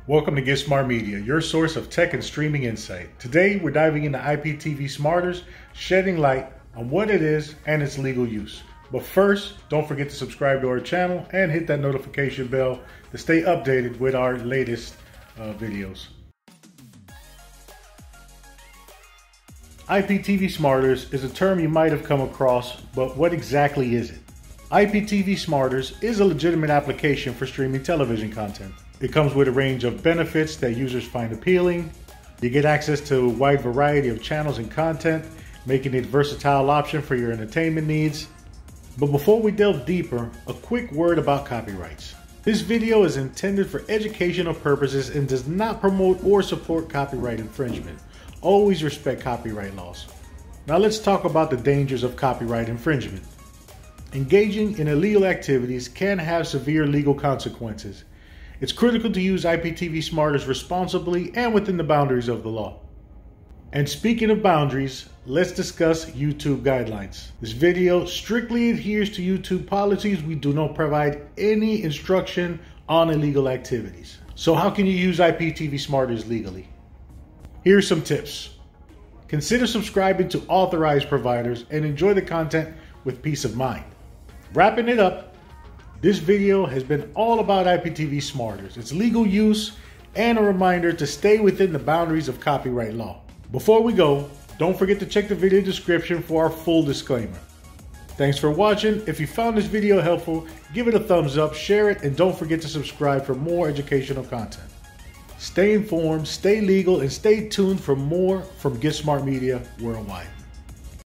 Welcome to Get Smart Media, your source of tech and streaming insight. Today, we're diving into IPTV Smarters, shedding light on what it is and its legal use. But first, don't forget to subscribe to our channel and hit that notification bell to stay updated with our latest videos. IPTV Smarters is a term you might have come across, but what exactly is it? IPTV Smarters is a legitimate application for streaming television content. It comes with a range of benefits that users find appealing. You get access to a wide variety of channels and content, making it a versatile option for your entertainment needs. But before we delve deeper, a quick word about copyrights. This video is intended for educational purposes and does not promote or support copyright infringement. Always respect copyright laws. Now let's talk about the dangers of copyright infringement. Engaging in illegal activities can have severe legal consequences. It's critical to use IPTV Smarters responsibly and within the boundaries of the law. And speaking of boundaries, let's discuss YouTube guidelines. This video strictly adheres to YouTube policies. We do not provide any instruction on illegal activities. So how can you use IPTV Smarters legally? Here's some tips. Consider subscribing to authorized providers and enjoy the content with peace of mind. Wrapping it up, this video has been all about IPTV Smarters, its legal use, and a reminder to stay within the boundaries of copyright law. Before we go, don't forget to check the video description for our full disclaimer. Thanks for watching. If you found this video helpful, give it a thumbs up, share it, and don't forget to subscribe for more educational content. Stay informed, stay legal, and stay tuned for more from Get Smart Media Worldwide.